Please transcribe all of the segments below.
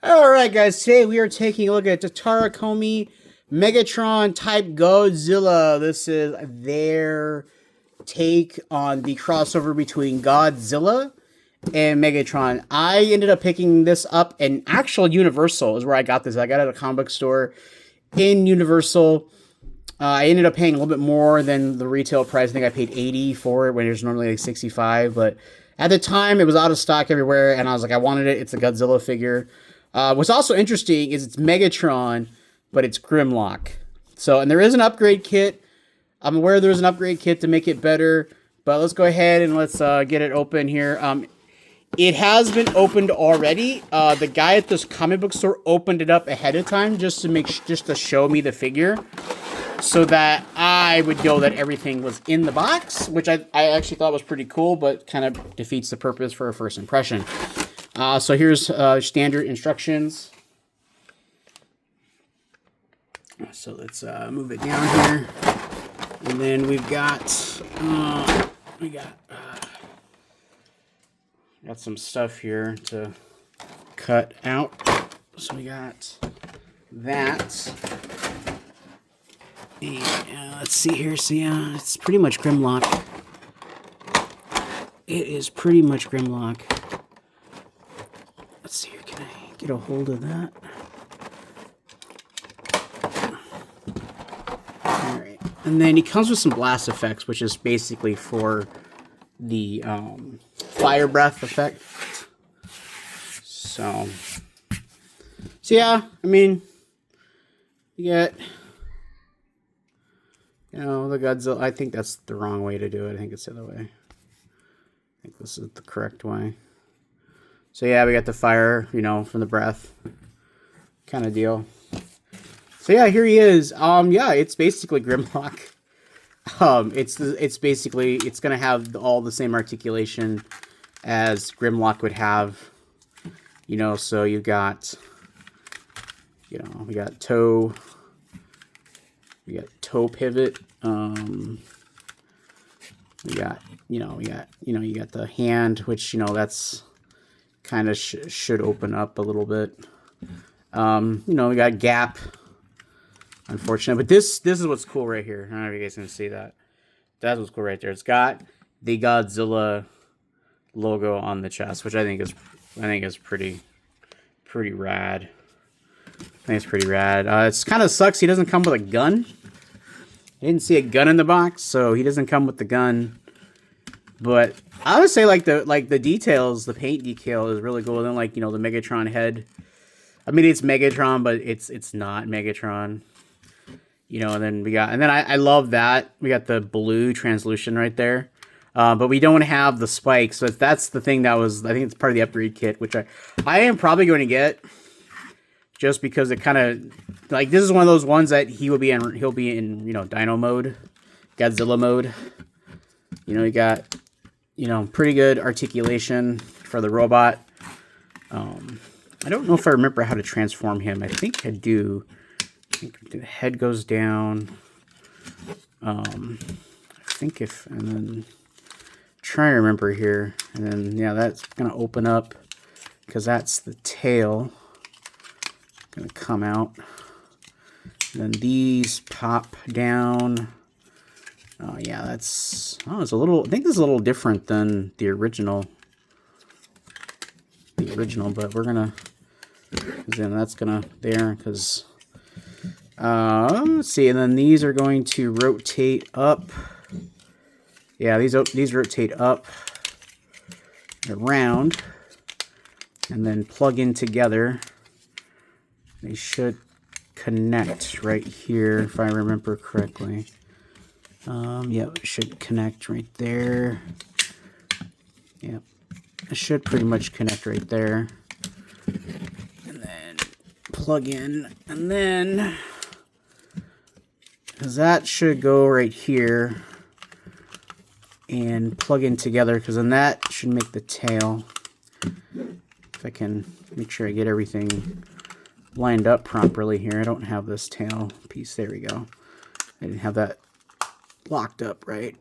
Alright guys, today we are taking a look at Takara Megatron type Godzilla. This is their take on the crossover between Godzilla and Megatron. I ended up picking this up in actual Universal is where I got this. I got it at a comic book store in Universal. I ended up paying a little bit more than the retail price. I think I paid $80 for it when it was normally like $65, but at the time it was out of stock everywhere and I was like, I wanted it. It's a Godzilla figure. What's also interesting is it's Megatron, but it's Grimlock. So, and there is an upgrade kit. I'm aware there's an upgrade kit to make it better, but let's go ahead and let's get it open here. It has been opened already. The guy at this comic book store opened it up ahead of time just to show me the figure, so that I would know that everything was in the box, which I actually thought was pretty cool, but kind of defeats the purpose for a first impression. So here's standard instructions. So let's move it down here, and then we've got got some stuff here to cut out. So we got that. And, let's see here. So yeah, it's pretty much Grimlock. It is pretty much Grimlock. Let's see here, can I get a hold of that? Alright, and then he comes with some blast effects, which is basically for the fire breath effect. So yeah, I mean, you get, the Godzilla. I think that's the wrong way to do it. I think it's the other way. I think this is the correct way. So yeah, we got the fire, from the breath kind of deal. So yeah, here he is. Yeah, it's basically Grimlock. It's gonna have all the same articulation as Grimlock would have. So you got, we got toe pivot. We got, you got the hand, which, that's kind of should open up a little bit. We got gap, unfortunately, but this is what's cool right here. I don't know if you guys can see that. That's what's cool right there. It's got the Godzilla logo on the chest, which I think is pretty rad. I think it's pretty rad. It's kind of sucks he doesn't come with a gun. I didn't see a gun in the box, so he doesn't come with the gun. But I would say the details, the paint detail is really cool. And then the Megatron head. I mean, it's Megatron, but it's not Megatron. And then I love that we got the blue translucent right there. But we don't have the spikes. So that's the thing that was, I think it's part of the upgrade kit, which I am probably going to get, just because it kind of, this is one of those ones that he'll be in Dino mode, Godzilla mode. You got, pretty good articulation for the robot. I don't know if I remember how to transform him. I think I do. I think the head goes down. I think and then trying to remember here. And then, yeah, that's going to open up because that's the tail going to come out. And then these pop down. Oh yeah, it's a little, I think this is a little different than the original. But we're gonna, then that's gonna there, because let's see, and then these are going to rotate up. Yeah, these rotate up and around, and then plug in together. They should connect right here, if I remember correctly. Yeah, it should connect right there. Yeah, it should pretty much connect right there. And then plug in, and then, because that should go right here and plug in together, because then that should make the tail. If I can make sure I get everything lined up properly here. I don't have this tail piece. There we go. I didn't have that locked up right.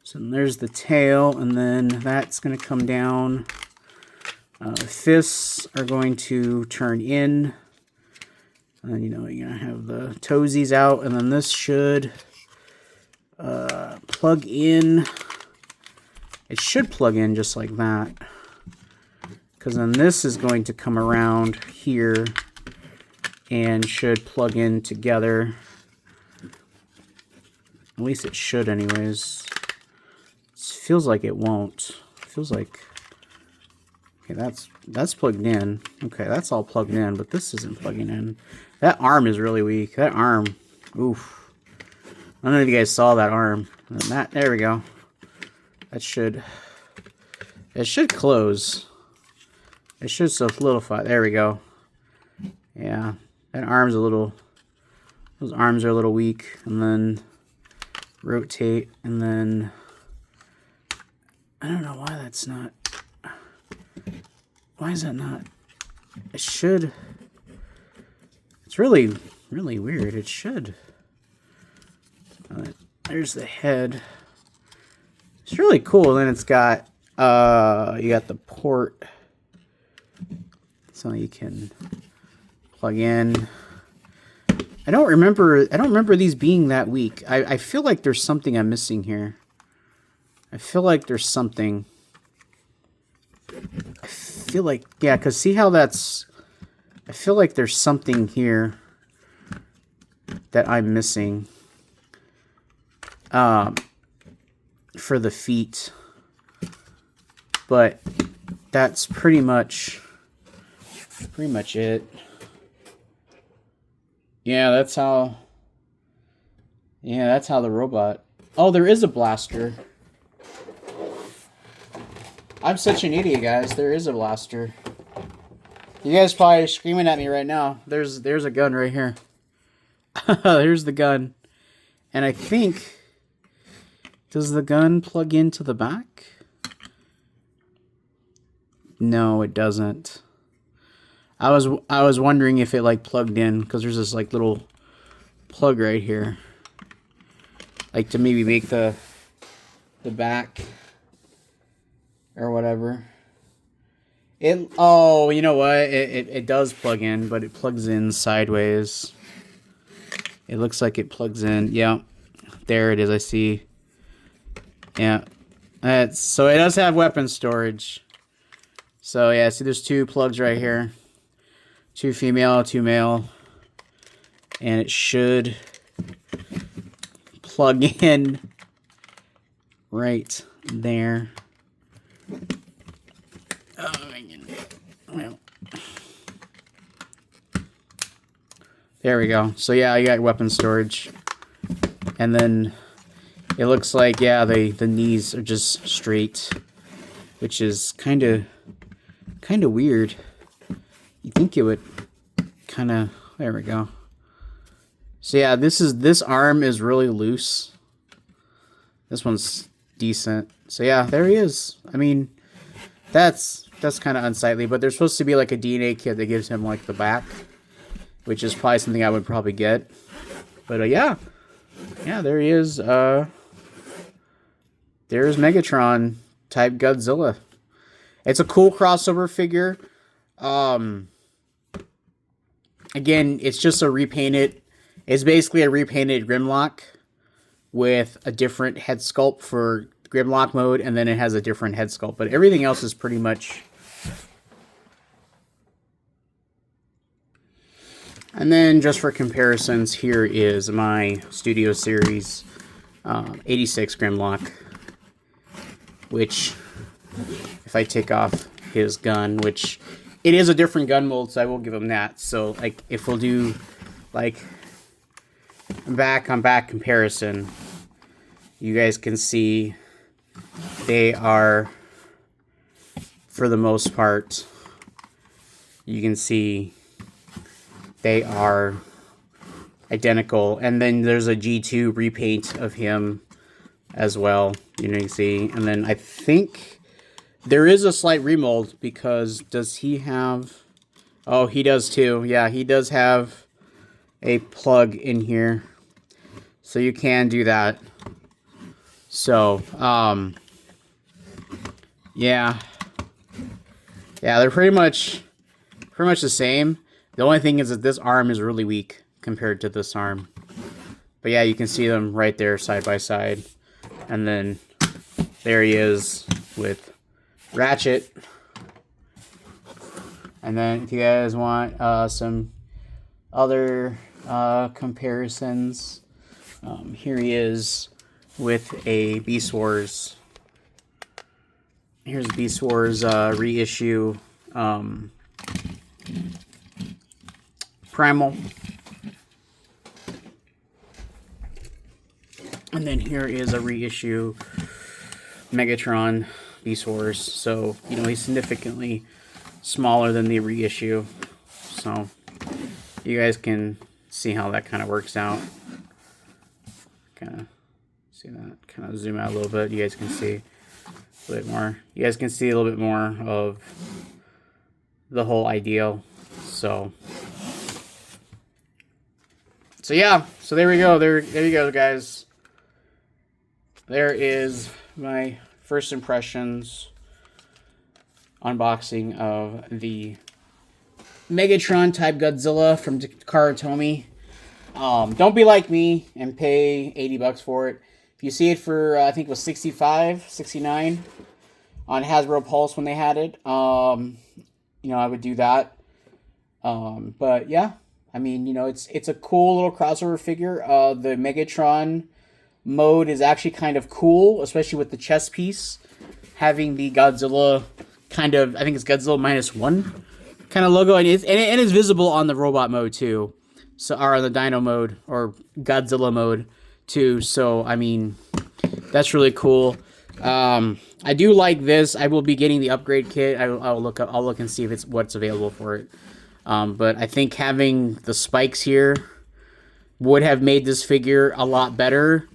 So there's the tail, and then that's going to come down Fists are going to turn in. And you know, you're going to have the toesies out. And then this should plug in. It should plug in just like that. Because then this is going to come around here and should plug in together. At least it should anyways. It feels like it won't. It feels like... Okay, that's plugged in. Okay, that's all plugged in, but this isn't plugging in. That arm is really weak. That arm, oof. I don't know if you guys saw that arm. There we go. It should close. It should solidify. There we go. Yeah, that arm's a little... Those arms are a little weak. And then rotate, and then... I don't know why that's not... Why is that not? It should... It's really, really weird. It should... there's the head. It's really cool. Then it's got... you got the port. So you can plug in. I don't remember these being that weak. I feel like there's something I'm missing here. I feel like there's something. I feel like, yeah, because see how that's... I feel like there's something here that I'm missing. For the feet. But that's pretty much it. Yeah, that's how the robot... Oh, there is a blaster. I'm such an idiot, guys. There is a blaster. You guys probably screaming at me right now. There's a gun right here. There's the gun. And I think... Does the gun plug into the back? No, it doesn't. I was wondering if it like plugged in, because there's this like little plug right here, like to maybe make the back or whatever. Oh, you know what? It does plug in, but it plugs in sideways. It looks like it plugs in. Yeah, there it is. I see. Yeah, so it does have weapon storage. So yeah, see, there's two plugs right here. Two female, two male. And it should plug in right there. Oh, well. There we go. So yeah, you got weapon storage. And then it looks like, yeah, the knees are just straight, which is kind of weird. You think it would kind of... There we go. So yeah, this arm is really loose. This one's decent. So yeah, there he is. I mean, that's kind of unsightly, but there's supposed to be like a DNA kit that gives him like the back, which is probably something I would probably get. But yeah, there he is. There's Megatron type Godzilla. It's a cool crossover figure. Again, it's just a repainted... It's basically a repainted Grimlock with a different head sculpt for Grimlock mode, and then it has a different head sculpt. But everything else is pretty much... And then, just for comparisons, here is my Studio Series 86 Grimlock, which, if I take off his gun, which... It is a different gun mold, so I will give him that. So, like, if we'll do, like, back-on-back comparison, you guys can see they are, for the most part, you can see they are identical. And then there's a G2 repaint of him as well, you know, you can see. And then I think... There is a slight remold, because does he have... Oh, he does too. Yeah, he does have a plug in here. So you can do that. So, yeah. Yeah, they're pretty much the same. The only thing is that this arm is really weak compared to this arm. But yeah, you can see them right there side by side. And then there he is with Ratchet. And then if you guys want some other comparisons, here he is with a Beast Wars. Here's Beast Wars reissue Primal. And then here is a reissue Megatron Beast Wars. So, you know, he's significantly smaller than the reissue. So, you guys can see how that kind of works out. Kind of see that. Kind of zoom out a little bit. You guys can see a bit more. You guys can see a little bit more of the whole ideal. So yeah. So there we go. There you go, guys. There is my first impressions unboxing of the Megatron type Godzilla from Takara. Don't be like me and pay $80 for it. If you see it for, I think it was $65, $69 on Hasbro Pulse when they had it, you know, I would do that. But yeah, I mean, you know, it's a cool little crossover figure. The Megatron mode is actually kind of cool, especially with the chest piece having the Godzilla kind of, I think it's Godzilla -1 kind of logo, and it's visible on the robot mode too. So, or on the Dino mode or Godzilla mode too. So, I mean, that's really cool. I do like this. I will be getting the upgrade kit. I'll look and see if what's available for it. But I think having the spikes here would have made this figure a lot better.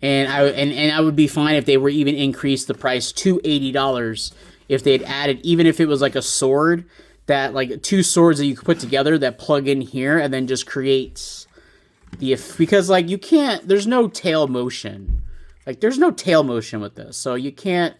And I would be fine if they were even increased the price to $80 if they had added, even if it was like a sword, that like 2 swords that you could put together that plug in here and then just creates the, because like you can't, there's no tail motion. Like there's no tail motion with this. So you can't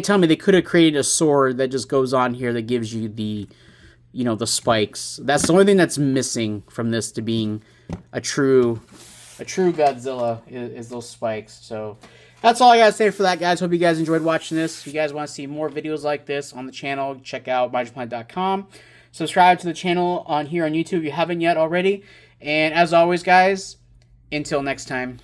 tell me they could have created a sword that just goes on here that gives you the, you know, the spikes. That's the only thing that's missing from this to being a true Godzilla is those spikes. So that's all I gotta say for that, guys. Hope you guys enjoyed watching this. If you guys want to see more videos like this on the channel, check out MyJapan.com. Subscribe to the channel here on YouTube if you haven't yet already. And as always, guys, until next time.